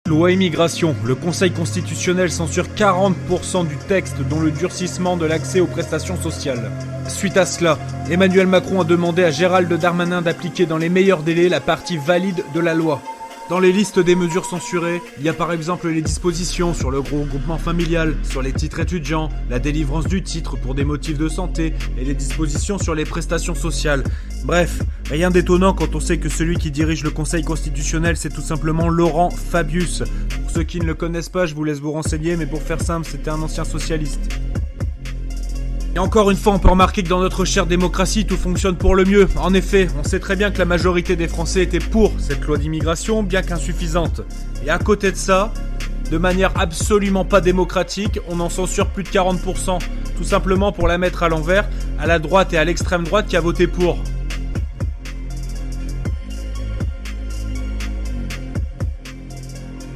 Loi immigration. Le Conseil constitutionnel censure 40% du texte, dont le durcissement de l'accès aux prestations sociales. Suite à cela, Emmanuel Macron a demandé à Gérald Darmanin d'appliquer dans les meilleurs délais la partie valide de la loi. Dans les listes des mesures censurées, il y a par exemple les dispositions sur le regroupement familial, sur les titres étudiants, la délivrance du titre pour des motifs de santé et les dispositions sur les prestations sociales. Bref, rien d'étonnant quand on sait que celui qui dirige le Conseil constitutionnel, c'est tout simplement Laurent Fabius. Pour ceux qui ne le connaissent pas, je vous laisse vous renseigner, mais pour faire simple, c'était un ancien socialiste. Et encore une fois, on peut remarquer que dans notre chère démocratie, tout fonctionne pour le mieux. En effet, on sait très bien que la majorité des Français étaient pour cette loi d'immigration, bien qu'insuffisante. Et à côté de ça, de manière absolument pas démocratique, on en censure plus de 40%. Tout simplement pour la mettre à l'envers, à la droite et à l'extrême droite qui a voté pour.